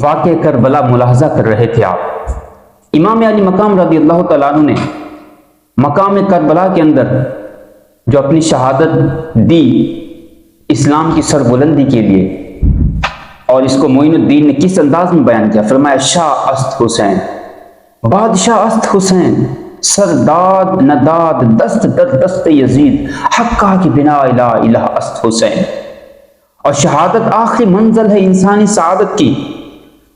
واقع کربلا ملاحظہ کر رہے تھے آپ۔ امام علی مقام رضی اللہ تعالیٰ عنہ نے مقام کربلا کے اندر جو اپنی شہادت دی اسلام کی سربلندی کے لیے، اور اس کو معین الدین نے کس انداز میں بیان کیا؟ فرمایا شاہ است حسین، بادشاہ است حسین، سرداد نداد دست در دست یزید، حقہ کی بنا الہ الہ است حسین۔ اور شہادت آخری منزل ہے انسانی سعادت کی۔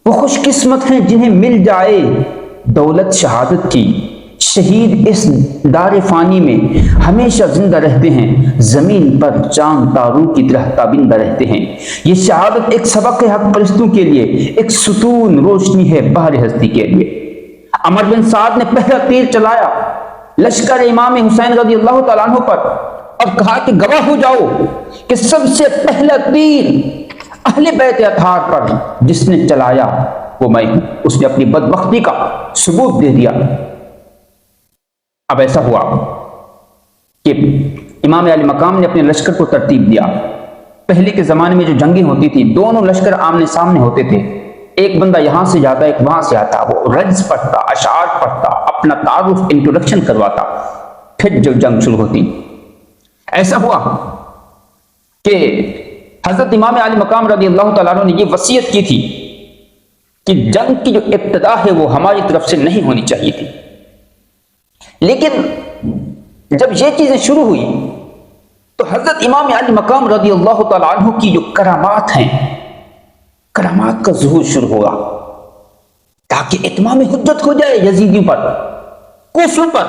وہ خوش قسمت ہیں جنہیں مل جائے دولت شہادت کی۔ شہید اس دار فانی میں ہمیشہ زندہ رہتے ہیں، زمین پر چاند تاروں کی طرح تابندہ رہتے ہیں۔ یہ شہادت ایک سبق ہے حق پرستوں کے لیے، ایک ستون روشنی ہے بحر ہستی کے لیے۔ عمر بن سعد نے پہلا تیر چلایا لشکر امام حسین رضی اللہ تعالیٰ عنہ پر، اور کہا کہ گواہ ہو جاؤ کہ سب سے پہلا تیر اہل بیت اطہار پر جس نے چلایا وہ میں ہوں۔ اس نے اپنی بدبختی کا ثبوت دے دیا۔ اب ایسا ہوا کہ امام علی مقام نے اپنے لشکر کو ترتیب دیا۔ پہلے کے زمانے میں جو جنگیں ہوتی تھی، دونوں لشکر آمنے سامنے ہوتے تھے، ایک بندہ یہاں سے جاتا ایک وہاں سے آتا، وہ رجز پڑھتا، اشعار پڑھتا، اپنا تعارف انٹروڈکشن کرواتا، پھر جو جنگ شروع ہوتی۔ ایسا ہوا کہ حضرت امام علی مقام رضی اللہ تعالیٰ عنہ نے یہ وصیت کی تھی کہ جنگ کی جو ابتدا ہے وہ ہماری طرف سے نہیں ہونی چاہیے تھی، لیکن جب یہ چیزیں شروع ہوئی تو حضرت امام علی مقام رضی اللہ تعالیٰ عنہ کی جو کرامات ہیں، کرامات کا ظہور شروع ہوا، تاکہ اتمام حجت ہو جائے یزیدیوں پر، کوفیوں پر۔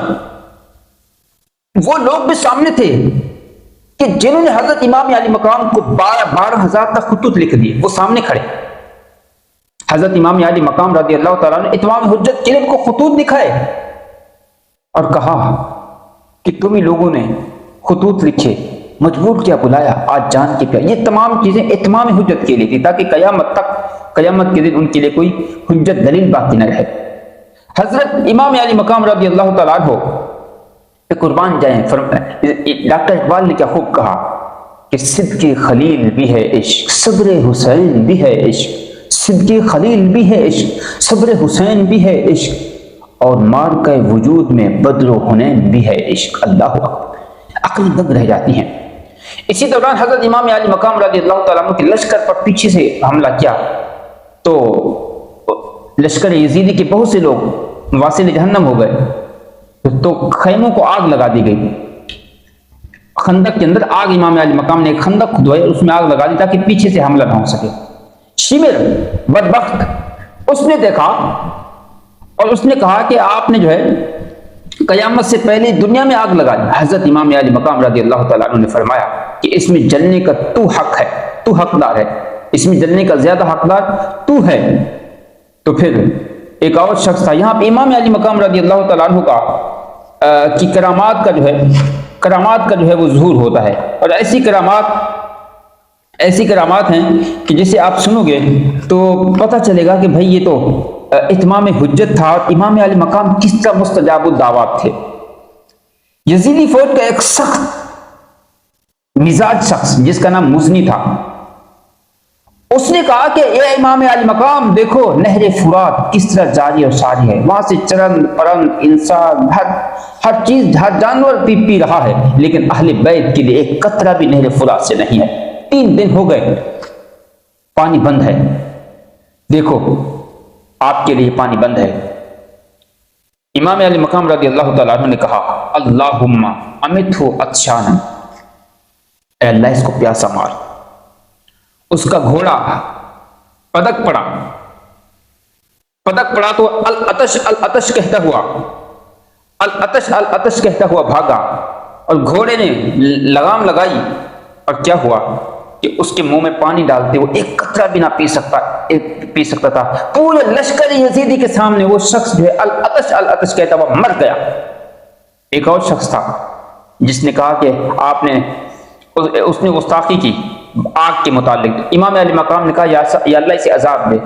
وہ لوگ بھی سامنے تھے کہ جنہوں نے حضرت امام علی مقام کو 12,000 تک خطوط لکھ دیے، وہ سامنے کھڑے۔ حضرت امام علی مقام رضی اللہ تعالیٰ نے اتمام حجت کے لیے ان کو خطوط دکھائے اور کہا کہ تم ہی لوگوں نے خطوط لکھے، مجبور کیا، بلایا، آج جان کے پیا۔ یہ تمام چیزیں اتمام حجت کے لیے تھی، تاکہ قیامت کے دن ان کے لیے کوئی حجت دلیل باقی نہ رہے۔ حضرت امام علی مقام رضی اللہ تعالیٰ عنہ قربان جائیں، ڈاکٹر اقبال نے کیا خوب کہا کہ صدق خلیل بھی ہے عشق، صبر حسین بھی ہے عشق، صدق خلیل بھی ہے عشق، صبر حسین بھی ہے عشق، اور مارکہ وجود میں بدر و حنین بھی ہے عشق۔ اللہ اکبر، عقل دنگ رہ جاتی ہیں۔ اسی دوران حضرت امام علی مقام رضی اللہ تعالیٰ عنہ کے لشکر پر پیچھے سے حملہ کیا تو لشکر یزیدی کے بہت سے لوگ واصل جہنم ہو گئے، تو خیموں کو آگ لگا دی گئی۔ خندق کے اندر آگ، امام علی مقام نے ایک خندق کھدوائی اور اس میں آگ لگا دی تاکہ پیچھے سے حملہ نہ ہو سکے۔ شمر بدبخت اس نے دیکھا اور اس نے کہا کہ آپ نے جو ہے قیامت سے پہلے دنیا میں آگ لگا دی۔ حضرت امام علی مقام رضی اللہ تعالیٰ عنہ نے فرمایا کہ اس میں جلنے کا تو حق ہے، تو حقدار ہے، اس میں جلنے کا زیادہ حقدار تو ہے۔ تو پھر ایک اور شخص تھا، یہاں پہ امام علی مقام رضی اللہ تعالیٰ عنہ کی کرامات کا جو ہے وہ ظہور ہوتا ہے، اور ایسی کرامات ہیں کہ جسے آپ سنو گے تو پتہ چلے گا کہ بھئی یہ تو اتمام حجت تھا، اور امام علی مقام کس طرح مستجاب الدعوات تھے۔ یزیدی فوج کا ایک سخت مزاج شخص جس کا نام مزنی تھا، اس نے کہا کہ اے امام علی مقام، دیکھو نہر فرات کس طرح جاری اور ساری ہے، وہاں سے چرند پرند انسان ہر چیز، ہر جانور پی رہا ہے، لیکن اہل بیت کے لیے ایک قطرہ بھی نہر فرات سے نہیں ہے۔ 3 دن ہو گئے پانی بند ہے، دیکھو آپ کے لیے پانی بند ہے۔ امام علی مقام رضی اللہ تعالیٰ عنہ نے کہا اللہم امتہ عطشانا، اے اللہ اس کو پیاسا مار۔ اس کا گھوڑا پدک پڑا تو العطش العطش کہتا ہوا بھاگا، اور گھوڑے نے لگام لگائی، اور کیا ہوا کہ اس کے منہ میں پانی ڈالتے وہ ایک قطرہ بھی نہ پی سکتا تھا۔ پورے لشکر یزیدی کے سامنے وہ شخص جو ہے العطش العطش کہتا ہوا مر گیا۔ ایک اور شخص تھا جس نے کہا کہ اس نے گستاخی کی آگ کے متعلق۔ امام علی مقام نے کہا یا اللہ اسے عذاب دے۔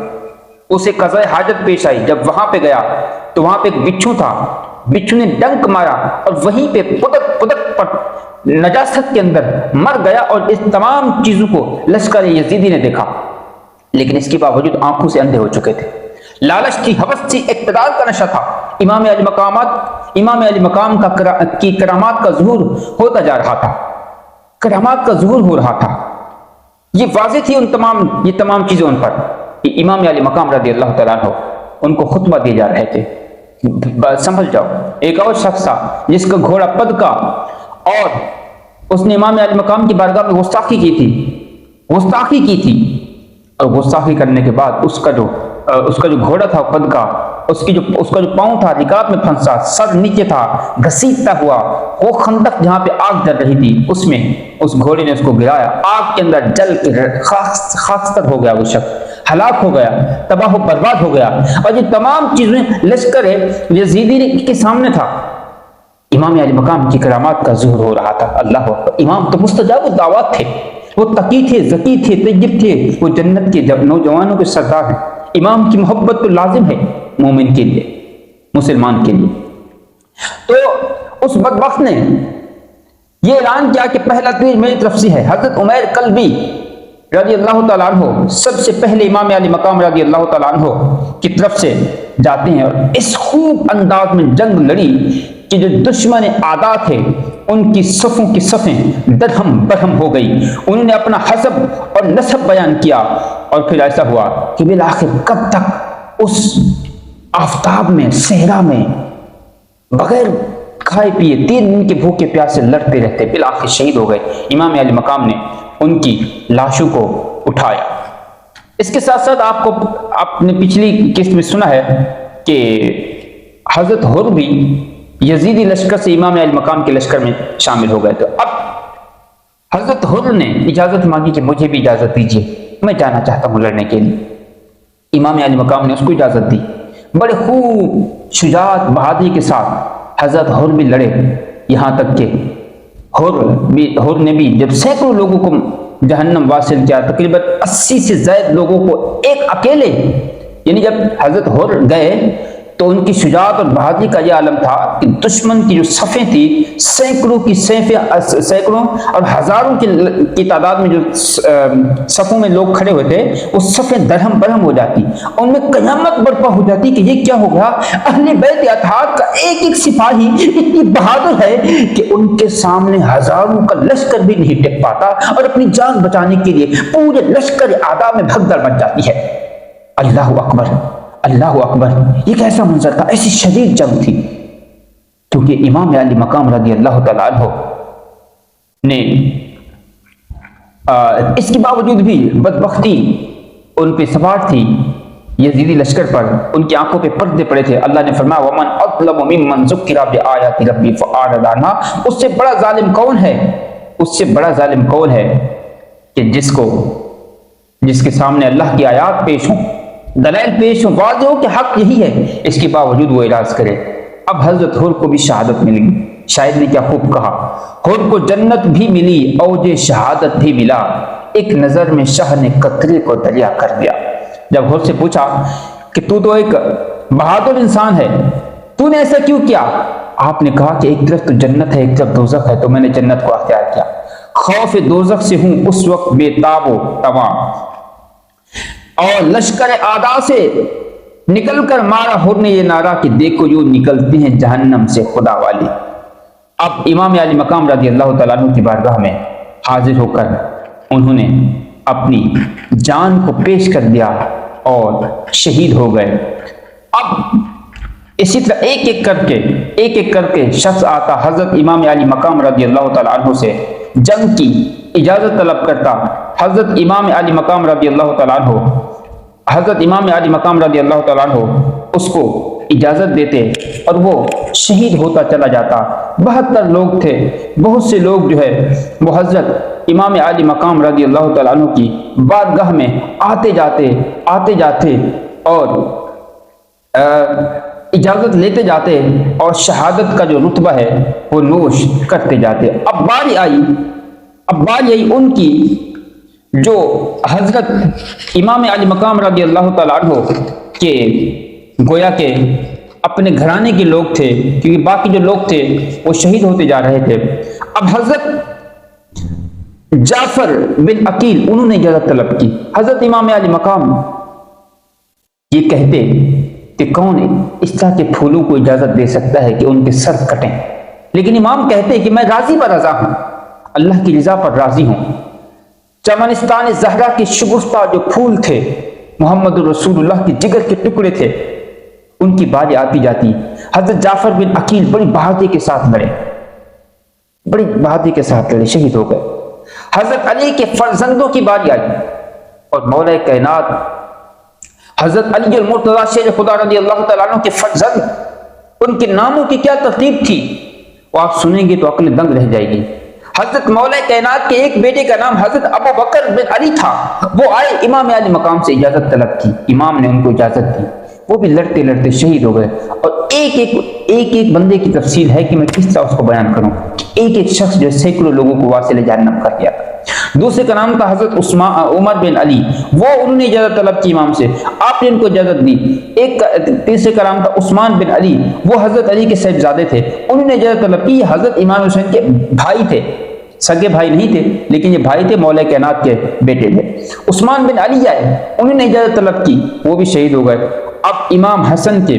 اسے قضاء حاجت پیش آئی، جب وہاں پہ گیا تو وہاں پہ ایک بچھو تھا، بچھو نے ڈنک مارا اور وہیں پہ پدک پر نجاست کے اندر مر گیا، اور اس تمام چیزوں کو لشکر یزیدی نے دیکھا۔ لیکن اس کے باوجود آنکھوں سے اندھے ہو چکے تھے. لالچ تھی، ہوس تھی، اقتدار کا نشہ تھا. امام علی مقام کی کرامات کا ظہور ہوتا جا رہا تھا، کرامات کا ظہور ہو رہا تھا. یہ واضح تھی یہ تمام چیزیں ان پر. امام علی مقام رضی اللہ تعالیٰ عنہ ان کو خطبہ دیے جا رہے تھے. سمجھ جاؤ، ایک اور شخص تھا جس کا گھوڑا پد کا، اور اس نے امام علی مقام کی بارگاہ میں گستاخی کی تھی. اور گستاخی کرنے کے بعد اس کا جو گھوڑا تھا پد کا، اس کا جو پاؤں تھا رکاب میں پھنسا، سر نیچے تھا، گھسیٹتا ہوا وہ خندق جہاں پہ آگ جل رہی تھی اس میں اس گھوڑے نے اس کو گرایا. آگ کے اندر جل کے خاکستر ہو گیا، وہ شخص ہلاک ہو گیا، تباہ و برباد ہو گیا. اور یہ تمام چیزیں لشکر یزیدی کے سامنے تھا. امام علی مقام کی کرامات کا ظہور ہو رہا تھا. اللہ اکبر. امام تو مستجاب الدعوات تھے، وہ تقی تھے، ذکی تھے، طیب تھے، وہ جنت کے نوجوانوں کے سردار ہیں. امام کی محبت تو لازم ہے مومن کے لیے، مسلمان کے لیے. تو اس بدبخت نے یہ اعلان کیا کہ پہلا تیر میری طرف سے ہے. حضرت عمیر قلبی رضی اللہ تعالیٰ عنہ سب سے پہلے امام علی مقام رضی اللہ تعالیٰ عنہ کی طرف سے جاتے ہیں، اور اس خوب انداز میں جنگ لڑی کہ جو دشمن اعداء تھے ان کی صفوں کی صفیں درہم برہم ہو گئی. انہوں نے اپنا حسب اور نسب بیان کیا، اور پھر ایسا ہوا کہ بالآخر کب تک اس آفتاب میں، صحرا میں بغیر کھائے پیے 3 دن کے بھوکے پیاسے لڑتے رہتے، بالآخر شہید ہو گئے. امام علی مقام نے ان کی لاشوں کو اٹھایا. اس کے ساتھ ساتھ آپ نے پچھلی قسط میں سنا ہے کہ حضرت حر بھی یزیدی لشکر سے امام علی مقام کے لشکر میں شامل ہو گئے. تو اب حضرت حر نے اجازت مانگی کہ مجھے بھی اجازت دیجیے، میں جانا چاہتا ہوں لڑنے کے لیے. امام علی مقام نے اس کو اجازت دی. بڑے خوب شجاعت بہادری کے ساتھ حضرت حر بھی لڑے، یہاں تک کہ حر نے بھی جب سینکڑوں لوگوں کو جہنم واصل کیا، تقریباً 80 سے زائد لوگوں کو ایک اکیلے، یعنی جب حضرت حر گئے تو ان کی شجاعت اور بہادری کا یہ عالم تھا کہ دشمن کی جو صفیں تھی، سینکڑوں اور ہزاروں کی تعداد میں جو صفوں میں لوگ کھڑے ہوئے تھے، وہ صفیں درہم برہم ہو جاتی. ان میں قیامت برپا ہو جاتی کہ یہ کیا ہو گیا. اہل بیت اطہار کا ایک ایک سپاہی اتنی بہادر ہے کہ ان کے سامنے ہزاروں کا لشکر بھی نہیں ٹک پاتا، اور اپنی جان بچانے کے لیے پورے لشکر اعداء میں بھگدڑ مچ جاتی ہے. اللہ اکبر، اللہ اکبر. یہ کیسا منظر تھا، ایسی شدید جنگ تھی. کیونکہ امام علی مقام رضی اللہ تعالیٰ عنہ نے اس کے باوجود بھی بدبختی ان پہ سوار تھی یزیدی لشکر پر. ان کی آنکھوں پہ پردے پڑے تھے. اللہ نے فرمایا وَمَنْ أَظْلَمُ مِمَّنْ ذُكِّرَ بِآيَاتِ رَبِّهِ فَأَعْرَضَ عَنْهَا. اس سے بڑا ظالم کون ہے کہ جس کے سامنے اللہ کی آیات پیش ہوں، دلائل پیش ہوں، واضح ہو کہ حق یہی ہے، اس کے باوجود وہ اعراض کرے. اب حضرت حر کو بھی شہادت مل گئی. شاعر نے کیا خوب کہا، حر کو جنت بھی ملی، اوج شہادت بھی ملا، ایک نظر میں شاہ نے قطرے کو دریا کر دیا. جب حر سے پوچھا کہ تو ایک بہادر انسان ہے، تو نے ایسا کیوں کیا؟ آپ نے کہا کہ ایک طرف تو جنت ہے، ایک طرف دوزخ ہے، تو میں نے جنت کو اختیار کیا. خوف دوزخ سے ہوں اس وقت بے تاب و تواں، اور لشکر اعداء سے نکل کر مارا حر نے یہ نعرہ کہ دیکھو یوں نکلتے ہیں جہنم سے خدا والے. اب امام علی مقام رضی اللہ تعالیٰ عنہ کی بارگاہ میں حاضر ہو کر انہوں نے اپنی جان کو پیش کر دیا اور شہید ہو گئے. اب اسی طرح ایک ایک کر کے شخص آتا، حضرت امام علی مقام رضی اللہ تعالیٰ عنہ سے جنگ کی اجازت طلب کرتا. حضرت امام علی مقام رضی اللہ تعالیٰ عنہ اس کو اجازت دیتے اور وہ شہید ہوتا چلا جاتا. 72 لوگ تھے. بہت سے لوگ جو ہے وہ حضرت امام علی مقام رضی اللہ تعالیٰ عنہ کی بارگاہ میں آتے جاتے اور اجازت لیتے جاتے اور شہادت کا جو رتبہ ہے وہ نوش کرتے جاتے. اب باری آئی ان کی جو حضرت امام علی مقام رضی اللہ تعالیٰ عنہ کے گویا کہ اپنے گھرانے کے لوگ تھے، کیونکہ باقی جو لوگ تھے وہ شہید ہوتے جا رہے تھے. اب حضرت جعفر بن عقیل انہوں نے اجازت طلب کی. حضرت امام علی مقام یہ کہتے کہ کون اس طرح کے پھولوں کو اجازت دے سکتا ہے کہ ان کے سر کٹیں، لیکن امام کہتے کہ میں راضی پر رضا ہوں، اللہ کی رضا پر راضی ہوں. چمنستان زہرا کے شگفتہ جو پھول تھے، محمد رسول اللہ کے جگر کے ٹکڑے تھے، ان کی باری آتی جاتی. حضرت جعفر بن عقیل بڑی بہادری کے ساتھ لڑے، بڑی بہادری کے ساتھ لڑے، شہید ہو گئے. حضرت علی کے فرزندوں کی باری آئی اور مولا کائنات حضرت علی المرتضیٰ شیر خدا رضی اللہ تعالیٰ عنہ کے فرزند، ان کے ناموں کی کیا ترتیب تھی وہ آپ سنیں گے تو عقل دنگ رہ جائے گی. حضرت مولا کائنات کے ایک بیٹے کا نام حضرت ابو بکر بن علی تھا. وہ آئے امام علی مقام سے اجازت طلب کی، امام نے ان کو اجازت دی، وہ بھی لڑتے لڑتے شہید ہو گئے. اور ایک بندے کی تفصیل ہے کہ میں کس طرح اس کو بیان کروں. ایک شخص جو سینکڑوں لوگوں کو واصل جہنم کر دیا. دوسرے کا نام تھا حضرت عمر بن علی، وہ انہوں نے اجازت طلب کی امام سے، آپ نے ان کو اجازت دی. تیسرے کا نام تھا عثمان بن علی، وہ حضرت علی کے صاحبزادے تھے، انہوں نے اجازت طلب کی. حضرت امام حسین کے بھائی تھے، سگے بھائی نہیں تھے لیکن یہ بھائی تھے، مولا کائنات کے بیٹے تھے. عثمان بن علی آئے، انہوں نے اجازت طلب کی، وہ بھی شہید ہو گئے. اب امام حسن کے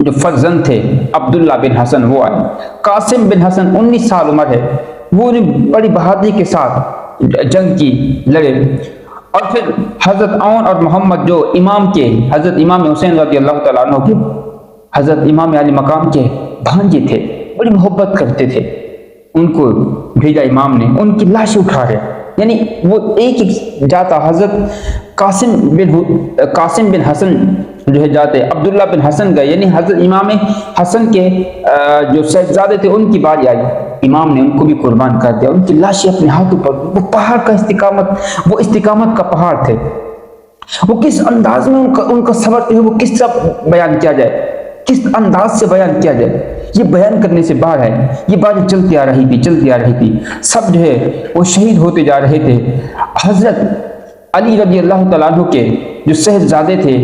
جو فرزند تھے عبداللہ بن حسن وہ آئے. قاسم بن حسن 19 سال عمر ہے، وہ نے بڑی بہادری کے ساتھ جنگ کی، لڑے. اور پھر حضرت عون اور محمد جو امام کے حضرت امام حسین رضی اللہ تعالیٰ عنہ کے حضرت امام علی مقام کے بھانجے تھے، بڑی محبت کرتے تھے، ان کو بھیجا امام نے، ان کی لاش اٹھا رہے، یعنی وہ ایک جاتا. حضرت قاسم بن حسن جو ہے جاتے، عبداللہ بن حسن گئے، یعنی حضرت امام حسن کے جو صاحبزادے تھے ان کی باری آئی، امام نے ان کو بھی قربان کر دیا، ان کی لاشیں اپنے ہاتھوں پر. وہ پہاڑ کا استقامت کا پہاڑ تھے. وہ کس انداز میں ان کا صبر جو ہے وہ کس طرح بیان کیا جائے، کس انداز سے بیان کیا جائے، یہ بیان کرنے سے باہر ہے. یہ باتیں چلتی آ رہی تھی، سب جو ہے وہ شہید ہوتے جا رہے تھے. حضرت علی رضی اللہ تعالیٰ عنہ کے جو صاحبزادے تھے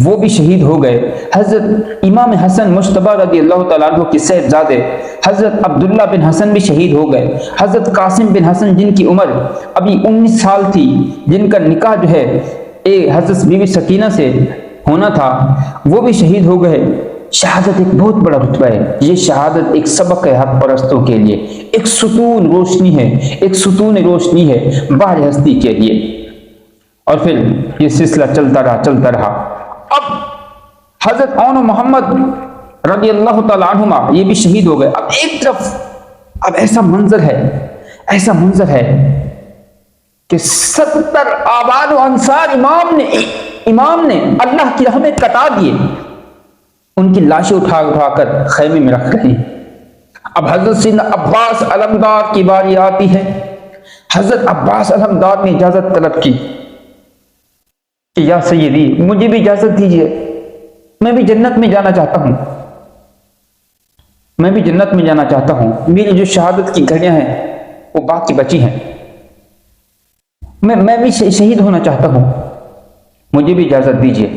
وہ بھی شہید ہو گئے. حضرت امام حسن مجتبی رضی اللہ تعالیٰ عنہ کے صاحبزادے حضرت عبداللہ بن حسن بھی شہید ہو گئے. حضرت قاسم بن حسن جن کی عمر ابھی 19 سال تھی، جن کا نکاح جو ہے حضرت بیوی سکینہ سے ہونا تھا، وہ بھی شہید ہو گئے. شہادت ایک بہت بڑا رتبہ ہے. یہ شہادت ایک سبق ہے حق پرستوں کے لیے، ایک ستون روشنی ہے باہر ہستی کے لیے. اور پھر یہ سلسلہ چلتا رہا. اب حضرت عون و محمد رضی اللہ تعالیٰ عنہما یہ بھی شہید ہو گئے. اب ایک طرف اب ایسا منظر ہے کہ 70 آباد و انصار امام نے اللہ کی راہ میں کٹا دیے، ان کی لاشیں اٹھا کر خیمے میں رکھ رہے ہیں. اب حضرت سیدنا عباس علمدار کی باری آتی ہے. حضرت عباس علمدار نے اجازت طلب کی کہ یا سیدی مجھے بھی اجازت دیجیے، میں بھی جنت میں جانا چاہتا ہوں، میری جو شہادت کی گھڑیاں ہیں وہ باقی بچی ہیں، میں بھی شہید ہونا چاہتا ہوں، مجھے بھی اجازت دیجیے.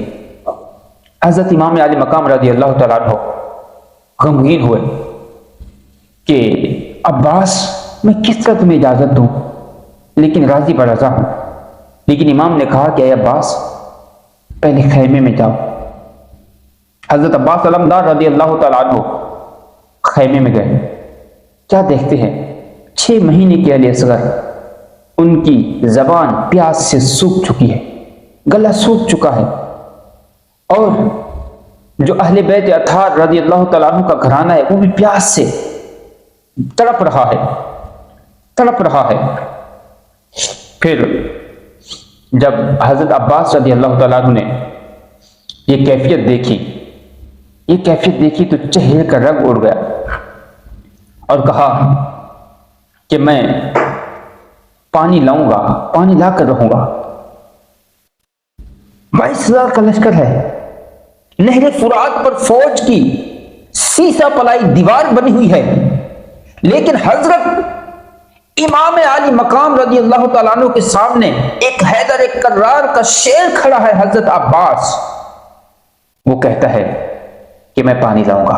حضرت امام علی مقام رضی اللہ تعالیٰ عنہ غمگین ہوئے کہ عباس میں کس طرح تمہیں اجازت دوں، لیکن راضی برضا ہوں. لیکن امام نے کہا کہ اے عباس پہلے خیمے میں جاؤ. حضرت عباس علمدار رضی اللہ تعالیٰ عنہ خیمے میں گئے. کیا دیکھتے ہیں 6 مہینے کے علی اصغر، ان کی زبان پیاس سے سوکھ چکی ہے، گلا سوکھ چکا ہے، اور جو اہل بیت اطہار رضی اللہ تعالیٰ عنہ کا گھرانہ ہے وہ بھی پیاس سے تڑپ رہا ہے. پھر جب حضرت عباس رضی اللہ تعالیٰ عنہ نے یہ کیفیت دیکھی تو چہرے کا رنگ اڑ گیا اور کہا کہ میں پانی لاؤں گا، پانی لا کر رہوں گا. 22,000 کا لشکر ہے، نہر فرات پر فوج کی سیسا پلائی دیوار بنی ہوئی ہے، لیکن حضرت امام علی مقام رضی اللہ تعالیٰ عنہ کے سامنے ایک حیدر کرار کا شیر کھڑا ہے، حضرت عباس. وہ کہتا ہے کہ میں پانی لاؤں گا.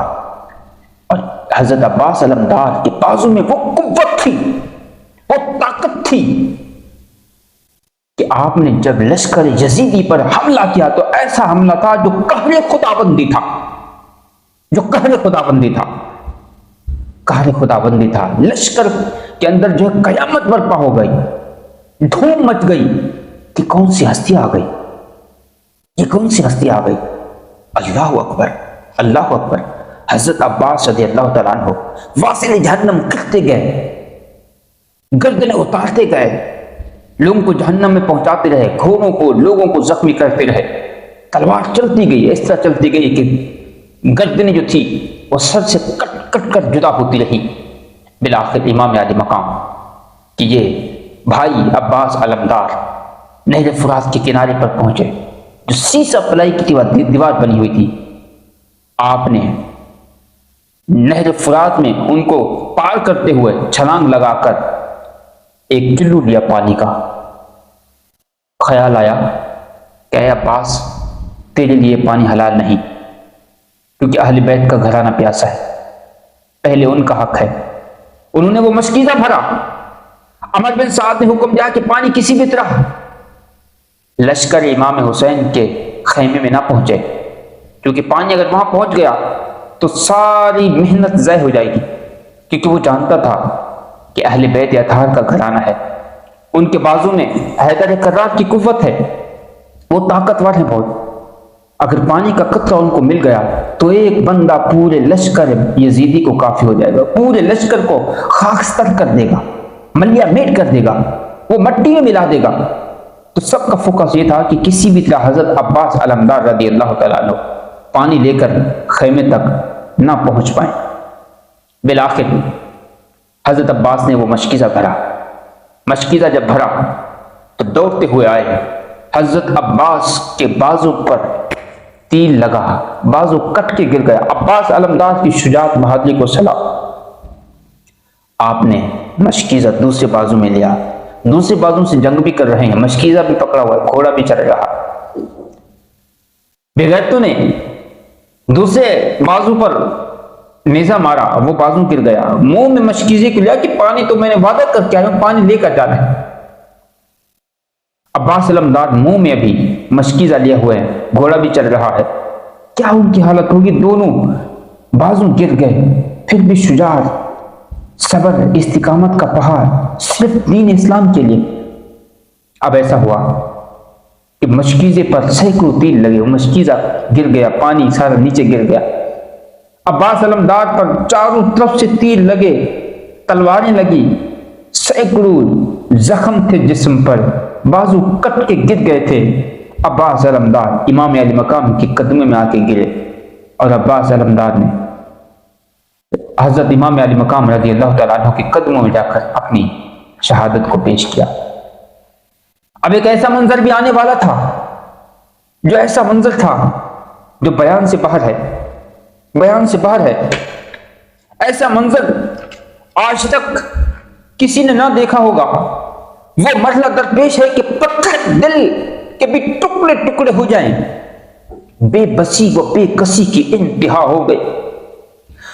اور حضرت عباس علمدار کے بازو میں وہ قوت تھی، وہ طاقت تھی کہ آپ نے جب لشکر یزیدی پر حملہ کیا تو ایسا حملہ تھا جو قہر خداوندی تھا، جو قہر خداوندی تھا، قہر خداوندی تھا۔ لشکر کے اندر جو ہے قیامت برپا ہو گئی، دھوم مچ گئی کہ کون سی ہستی آ گئی، یہ کون سی ہستی آ گئی؟ اللہ اکبر، اللہ اکبر۔ حضرت عباس رضی اللہ تعالیٰ عنہ واصل جہنم کرتے گئے، گردنیں اتارتے گئے، لوگوں کو جہنم میں پہنچاتے رہے، گھوڑوں کو، لوگوں کو زخمی کرتے رہے، تلوار چلتی گئی، اس طرح چلتی گئی کہ گردنیں جو تھی وہ سر سے کٹ کٹ کر جدا ہوتی رہی۔ بالآخر امام علی مقام کہ یہ بھائی عباس علمدار نہر فرات کے کنارے پر پہنچے، جو سیسا پلائی کی دیوار بنی ہوئی تھی۔ آپ نے نہر فرات میں ان کو پار کرتے ہوئے چھلانگ لگا کر ایک چلو لیا پانی کا۔ خیال آیا کہ اے عباس، تیرے لیے پانی حلال نہیں، کیونکہ اہل بیت کا گھرانہ پیاسا ہے، پہلے ان کا حق ہے۔ انہوں نے وہ مشکیزہ بھرا۔ عمر بن سعد نے حکم دیا کہ پانی کسی بھی طرح لشکر امام حسین کے خیمے میں نہ پہنچے، کیونکہ پانی اگر وہاں پہنچ گیا تو ساری محنت ضائع ہو جائے گی، کیونکہ وہ جانتا تھا کہ اہل بیت اطہار کا گھرانہ ہے، ان کے بازو میں حیدر کرار کی قوت ہے، وہ طاقتور ہیں بہت۔ اگر پانی کا قطرہ ان کو مل گیا تو ایک بندہ پورے لشکر یزیدی کو کافی ہو جائے گا، پورے لشکر کو خاکستر کر دے گا، ملیا میٹ کر دے گا، وہ مٹی میں ملا دے گا۔ تو سب کا فوکس یہ تھا کہ کسی بھی طرح حضرت عباس علمدار رضی اللہ تعالیٰ عنہ پانی لے کر خیمے تک نہ پہنچ پائیں۔ بالآخر حضرت عباس نے وہ مشکیزہ بھرا۔ مشکیزہ جب بھرا تو دوڑتے ہوئے آئے، حضرت عباس کے بازو پر تیر لگا، بازو کٹ کے گر گیا۔ عباس علمدار کی شجاعت بہادری کو سلام۔ آپ نے مشکیزہ دوسرے بازو میں لیا، دوسرے بازو سے جنگ بھی کر رہے ہیں، مشکیزہ بھی پکڑا ہوا ہے، گھوڑا بھی چل رہا۔ بغیرتوں نے دوسرے بازو پر نیزہ مارا، وہ بازو گر گیا، منہ میں مشکیزے کو لیا کہ پانی تو میں نے وعدہ کر کے آیا ہوں، پانی لے کر جانا ہے۔ عباس علمدار منہ میں ابھی مشکیزہ لیا ہوا ہے، گھوڑا بھی چل رہا ہے، کیا ان کی حالت ہوگی؟ دونوں بازو گر گئے، پھر بھی شجاعت، صبر، استقامت کا پہاڑ صرف دین اسلام کے لیے۔ اب ایسا ہوا کہ مشکیزے پر سینکڑوں تیر لگے، وہ مشکیزہ گر گیا، پانی سارا نیچے گر گیا۔ عباس علمدار پر چاروں طرف سے تیر لگے، تلواریں لگی، سینکڑوں زخم تھے جسم پر، بازو کٹ کے گر گئے تھے۔ عباس علمدار امام علی مقام کے قدموں میں آ کے گرے، اور عباس علمدار نے حضرت امام علی مقام رضی اللہ تعالیٰ عنہ کے قدموں میں جا کر اپنی شہادت کو پیش کیا۔ اب ایک ایسا منظر بھی آنے والا تھا، جو ایسا منظر تھا جو بیان سے باہر ہے، بیان سے باہر ہے۔ ایسا منظر آج تک کسی نے نہ دیکھا ہوگا۔ وہ مرحلہ درپیش ہے کہ پتھر دل کے بھی ٹکڑے ٹکڑے ہو جائیں، بے بسی و بے کسی کی انتہا ہو گئی۔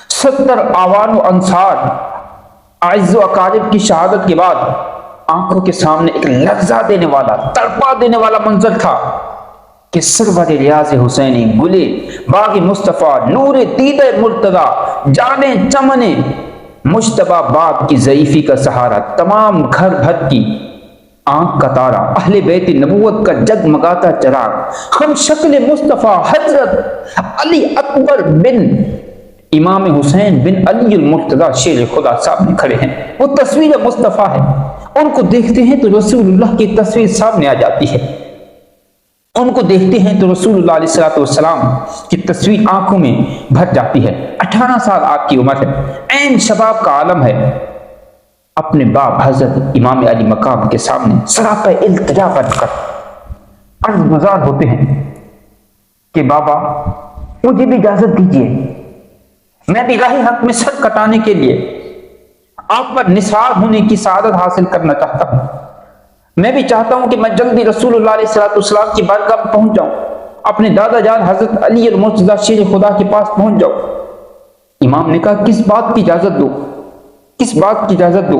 70 آوان و انصار اعز و اقارب کی شہادت کے بعد آنکھوں کے سامنے ایک لرزہ دینے والا، تڑپا دینے والا منظر تھا کہ سرور ریاض حسینی، گلے باغ مصطفیٰ، نور دید مرتضیٰ، جانے چمنے مجتبیٰ باپ کی ضعیفی کا سہارا، تمام گھر بھر کی آنکھ کا تارا، اہل بیت نبوت کا جگمگاتا چراغ، ہم شکل مصطفیٰ حضرت علی اکبر بن امام حسین بن علی المرتضیٰ شیر خدا سامنے کھڑے ہیں۔ وہ تصویر مصطفیٰ ہے، ان کو دیکھتے ہیں تو رسول اللہ کی تصویر سامنے آ جاتی ہے، ان کو دیکھتے ہیں تو رسول اللہ علیہ السلام کی تصویر آنکھوں میں بھر جاتی ہے۔ 18 سال آپ کی عمر ہے، عین شباب کا عالم ہے۔ اپنے باپ حضرت امام علی مقام کے سامنے سراپا التجا بن کر عرض گزار ہوتے ہیں کہ بابا مجھے بھی اجازت دیجیے، میں بھی راہ حق میں سر کٹانے کے لیے آپ پر نثار ہونے کی سعادت حاصل کرنا چاہتا ہوں۔ میں بھی چاہتا ہوں کہ میں جلدی رسول اللہ علیہ السلام کی بارگاہ میں پہنچ جاؤں، اپنے دادا جان حضرت علی المرتضیٰ شیر خدا کے پاس پہنچ جاؤں۔ امام نے کہا کس بات کی اجازت دو، کس بات کی اجازت دو؟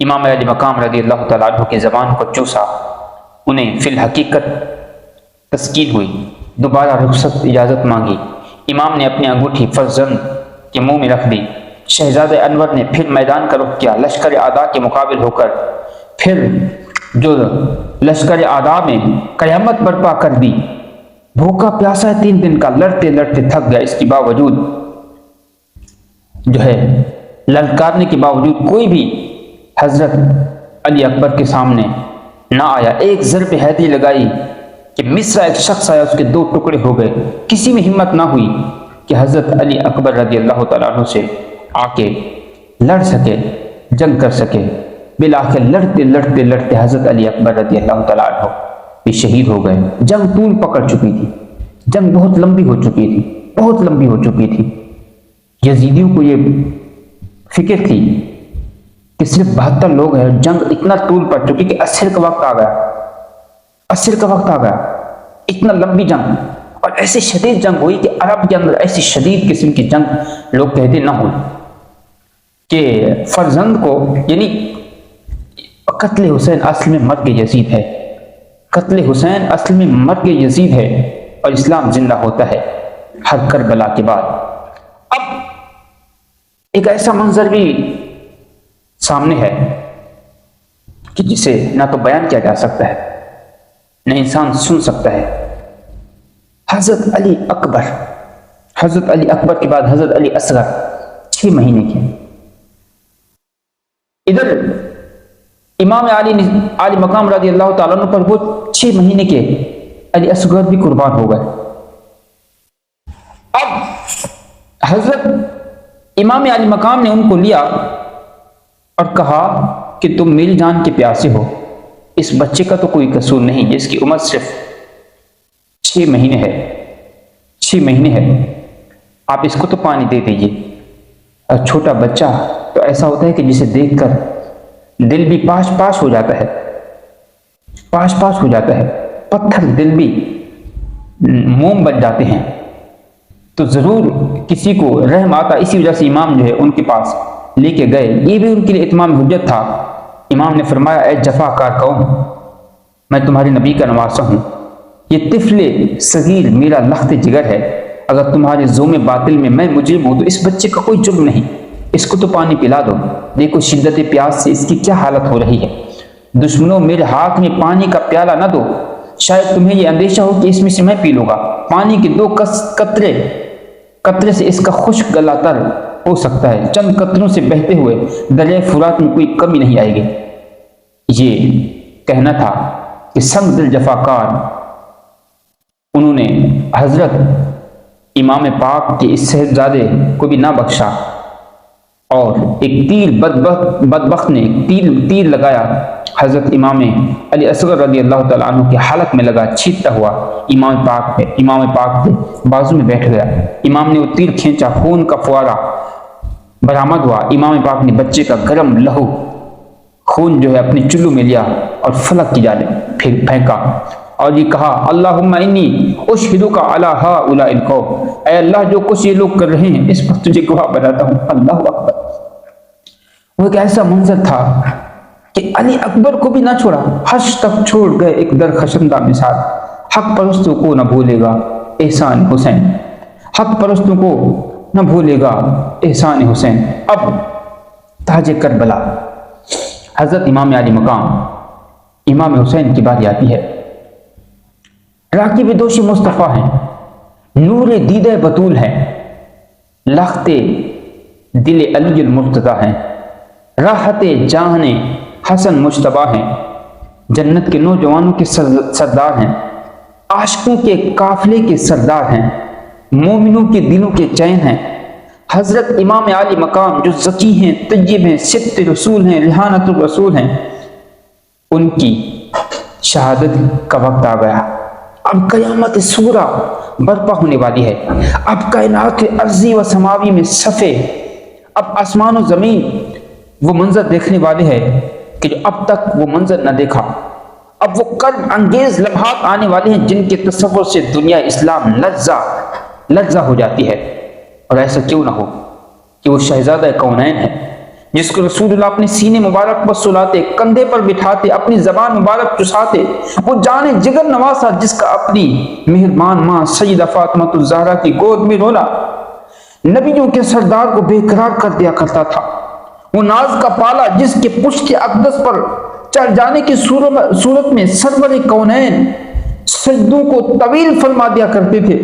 امام علی مقام رضی اللہ تعالیٰ عنہ کی زبان کو چوسا، انہیں فی الحقیقت تسکین ہوئی، دوبارہ رخصت اجازت مانگی۔ امام نے اپنی انگوٹھی فرزند کے منہ میں رکھ دی۔ شہزادہ انور نے پھر میدان کا رخ کیا، لشکر اعداء کے مقابل ہو کر پھر جو لشکر اعداء میں قیامت برپا کر دی۔ بھوکا پیاسا 3 دن کا، لڑتے لڑتے تھک گیا، اس کے باوجود جو ہے للکارنے کے باوجود کوئی بھی حضرت علی اکبر کے سامنے نہ آیا۔ ایک ضرب حیدری لگائی کہ مصرع ایک شخص آیا، اس کے 2 ٹکڑے ہو گئے۔ کسی میں ہمت نہ ہوئی کہ حضرت علی اکبر رضی اللہ تعالیٰ عنہ سے آ کے لڑ سکے، جنگ کر سکے۔ بالآخر لڑتے لڑتے لڑتے حضرت علی اکبر رضی اللہ تعالیٰ عنہ بھی شہید ہو گئے۔ جنگ طول پکڑ چکی تھی، جنگ بہت لمبی ہو چکی تھی، بہت لمبی ہو چکی تھی۔ یزیدیوں کو یہ فکر تھی کہ صرف 72 لوگ ہیں، جنگ اتنا طول پڑ چکی کہ عصر کا وقت آ گیا، عصر کا وقت آ گیا، اتنا لمبی جنگ، اور ایسی شدید جنگ ہوئی کہ عرب کے اندر ایسی شدید قسم کی جنگ لوگ کہتے نہ ہوئی کہ فرزند کو، یعنی قتل حسین اصل میں مرگ یزید ہے، قتل حسین اصل میں مرگ یزید ہے، اور اسلام زندہ ہوتا ہے ہر کربلا کے بعد۔ اب ایک ایسا منظر بھی سامنے ہے کہ جسے نہ تو بیان کیا جا سکتا ہے، نہ انسان سن سکتا ہے۔ حضرت علی اکبر، حضرت علی اکبر کے بعد حضرت علی اصغر 6 مہینے کے، ادھر امام علی مقام رضی اللہ تعالیٰ عنہ پر وہ 6 مہینے کے علی اصغر بھی قربان ہو گئے۔ اب حضرت امام علی مقام نے ان کو لیا اور کہا کہ تم میری جان کے پیاسے ہو، اس بچے کا تو کوئی قصور نہیں جس کی عمر صرف 6 مہینے ہے، 6 مہینے ہے، آپ اس کو تو پانی دے دیجئے۔ اور چھوٹا بچہ تو ایسا ہوتا ہے کہ جسے دیکھ کر دل بھی پاش پاش ہو جاتا ہے، پاش پاش ہو جاتا ہے، پتھر دل بھی موم بن جاتے ہیں۔ تو ضرور کسی کو رحم آتا، اسی وجہ سے امام جو ہے ان کے پاس لے کے گئے۔ یہ بھی ان کے لیے اتمام حجت تھا۔ امام نے فرمایا، اے جفا کار قوم، میں تمہارے نبی کا نواسا ہوں، یہ طفل صغیر میرا لخت جگر ہے، اگر تمہارے زوم باطل میں میں مجرم ہوں تو اس بچے کا کوئی جرم نہیں، اس کو تو پانی پلا دو۔ دیکھو شدت پیاس سے اس کی کیا حالت ہو رہی ہے۔ دشمنوں، میرے ہاتھ میں پانی کا پیالہ نہ دو، شاید تمہیں یہ اندیشہ ہو کہ اس میں سے میں پی لوں گا۔ پانی کے 2 قطرے سے اس کا خشک گلا تر ہو سکتا ہے، چند قطروں سے بہتے ہوئے دریائے فرات میں کوئی کمی نہیں آئے گی۔ یہ کہنا تھا کہ سنگ دل جفاکار انہوں نے حضرت امام پاک کے اس صاحبزادے کو بھی نہ بخشا، اور ایک تیر بدبخت نے تیر لگایا حضرت امام علی اصغر رضی اللہ تعالیٰ عنہ کے حلق میں لگا، چھینتا ہوا امام پاک کے بازو میں بیٹھ گیا۔ امام نے وہ تیر کھینچا، خون کا فوارہ برآمد ہوا۔ امام پاک نے بچے کا گرم لہو خون جو ہے اپنے چلو میں لیا اور فلک کی جانب پھینکا، اور یہ کہا، اللہم انی اشہدک علی ہؤلاء القوم، اے اللہ جو کچھ یہ لوگ کر رہے ہیں اس پر تجھے گواہ بناتا ہوں۔ اللہ اکبر۔ وہ ایک ایسا منظر تھا کہ علی اکبر کو بھی نہ چھوڑا، حش تک چھوڑ گئے ایک درخشندہ مثال۔ حق پرستوں کو نہ بھولے گا احسان حسین، حق پرستوں کو نہ بھولے گا احسان حسین۔ اب تاج کربلا حضرت امام علی مقام امام حسین کی باری آتی ہے۔ راکب دوش مصطفیٰ ہیں، نور دیدہ بطول ہیں، لخت دل علی المرتضیٰ ہیں، راحت جان حسن مجتبیٰ ہیں، جنت کے نوجوانوں کے سردار ہیں، عاشقوں کے قافلے کے سردار ہیں، مومنوں کے دلوں کے چین ہیں۔ حضرت امام علی مقام جو ذکی ہیں، طیب ہیں، صدق رسول ہیں، ریحانت الرسول ہیں، ان کی شہادت کا وقت آ گیا۔ اب قیامت صغری برپا ہونے والی ہے۔ اب کائنات ارضی و سماوی میں صفے، اب آسمان و زمین وہ منظر دیکھنے والے ہیں کہ جو اب تک وہ منظر نہ دیکھا۔ اب وہ کرب انگیز لمحات آنے والے ہیں جن کے تصور سے دنیا اسلام لرزہ ہو جاتی ہے۔ اور ایسا کیوں نہ ہو کہ وہ شہزادہ کونین ہے جس کو رسول اللہ اپنے سینے مبارک پر سلاتے، کندھے پر بٹھاتے، اپنی زبان مبارک چساتے، وہ جان جگر نواسا جس کا اپنی مہربان ماں سیدہ فاطمہ الزہرا کی گود میں رونا نبیوں کے سردار کو بے قرار کر دیا کرتا تھا، وہ ناز کا پالا جس کے پشت اقدس پر چڑھ جانے کی صورت میں سرور کونین سجدوں کو طویل فرما دیا کرتے تھے،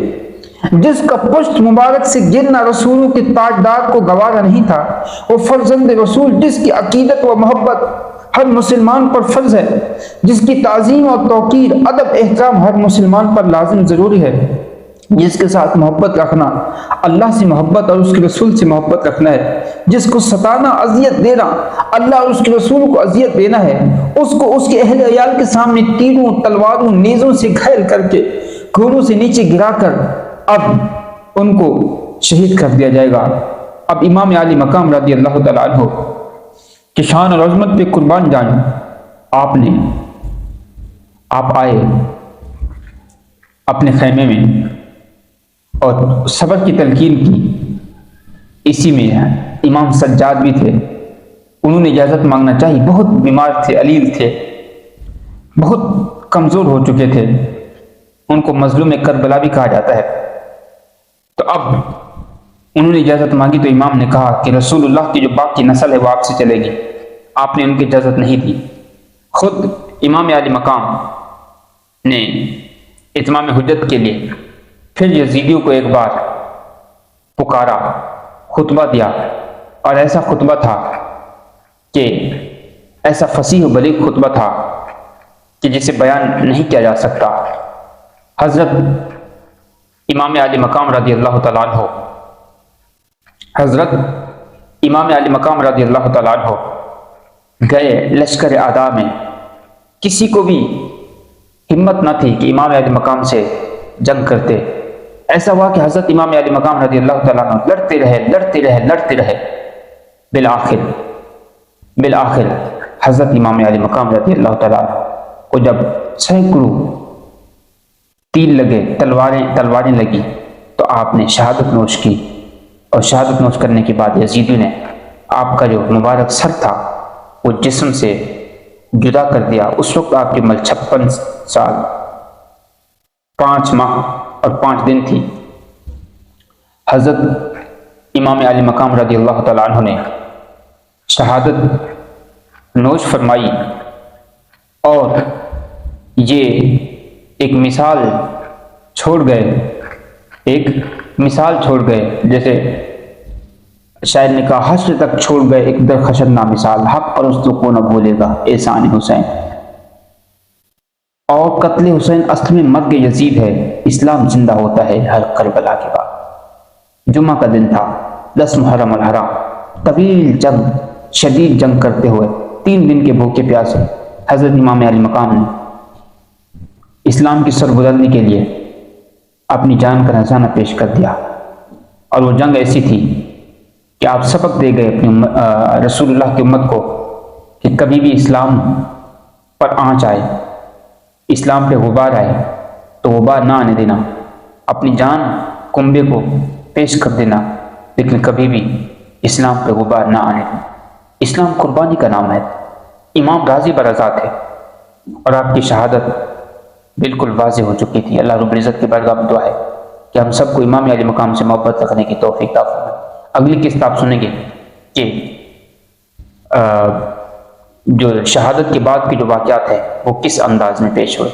جس کا پشت مبارک سے گرنا رسولوں کے تاجدار کو گوارا نہیں تھا، وہ فرزند رسول جس کی عقیدت و محبت ہر مسلمان پر فرض ہے، جس کی تعظیم اور توقیر ادب احترام ہر مسلمان پر لازم ضروری ہے، جس کے ساتھ محبت رکھنا اللہ سے محبت اور اس کے رسول سے محبت رکھنا ہے، جس کو ستانا اذیت دینا اللہ اور اس کے رسول کو اذیت دینا ہے، اس کو اس کے اہل عیال کے سامنے تیروں تلواروں نیزوں سے گھائل کر کے گھوڑوں سے نیچے گرا کر اب ان کو شہید کر دیا جائے گا۔ اب امام علی مقام رضی اللہ تعالیٰ عنہ کی شان اور عظمت پہ قربان جان آپ آئے اپنے خیمے میں اور صبر کی تلقین کی۔ اسی میں امام سجاد بھی تھے، انہوں نے اجازت مانگنا چاہی، بہت بیمار تھے، علیل تھے، بہت کمزور ہو چکے تھے، ان کو مظلوم کربلا بھی کہا جاتا ہے۔ تو اب انہوں نے اجازت مانگی تو امام نے کہا کہ رسول اللہ کی جو باقی نسل ہے وہ آپ سے چلے گی، آپ نے ان کی اجازت نہیں دی۔ خود امام علی مقام نے اتمام حجت کے لیے پھر یزیدیوں کو ایک بار پکارا، خطبہ دیا، اور ایسا خطبہ تھا کہ ایسا فصیح و بلیغ خطبہ تھا کہ جسے بیان نہیں کیا جا سکتا۔ حضرت امام علی مقام رضی اللہ تعالیٰ عنہ گئے لشکر اعداء میں، کسی کو بھی ہمت نہ تھی کہ امام علی مقام سے جنگ کرتے۔ ایسا ہوا کہ حضرت امام علی مقام رضی اللہ تعالیٰ عنہ لڑتے رہے، بالآخر حضرت امام علی مقام رضی اللہ تعالیٰ عنہ کو جب سینکڑوں تیر لگے، تلواریں لگی، تو آپ نے شہادت نوش کی، اور شہادت نوش کرنے کے بعد یزیدیوں نے آپ کا جو مبارک سر تھا وہ جسم سے جدا کر دیا۔ اس وقت آپ کی عمر 56 سال 5 ماہ اور 5 دن تھی۔ حضرت امام علی مقام رضی اللہ تعالیٰ عنہ نے شہادت نوش فرمائی، اور یہ ایک مثال چھوڑ گئے، جیسے شاعر نے کہا حشر تک چھوڑ گئے ایک درخشن نا مثال، حق پرستوں کو نہ بھولے گا احسان حسین۔ اور قتل حسین اصل میں مرگ یزید ہے، اسلام زندہ ہوتا ہے ہر کربلا کے بعد۔ جمعہ کا دن تھا، 10 محرم الحرام، طویل جنگ، شدید جنگ کرتے ہوئے 3 دن کے بھوکے پیاسے حضرت امام علی مقام نے اسلام کی سربلندی کے لیے اپنی جان کا نذرانہ پیش کر دیا۔ اور وہ جنگ ایسی تھی کہ آپ سبق دے گئے اپنی رسول اللہ کی امت کو کہ کبھی بھی اسلام پر آنچ آئے، اسلام پہ غبار آئے تو غبار نہ آنے دینا، اپنی جان کنبے کو پیش کر دینا، لیکن کبھی بھی اسلام پہ غبار نہ آنے دینا۔ اسلام قربانی کا نام ہے، امام راضی برضا تھے، اور آپ کی شہادت بالکل واضح ہو چکی تھی۔ اللہ رب العزت کی بارگاہ میں دعا ہے کہ ہم سب کو امام علی مقام سے محبت رکھنے کی توفیق عطا فرمائے۔ اگلی قسط آپ سنیں گے کہ جو شہادت کے بعد کے جو واقعات ہیں وہ کس انداز میں پیش ہوئے۔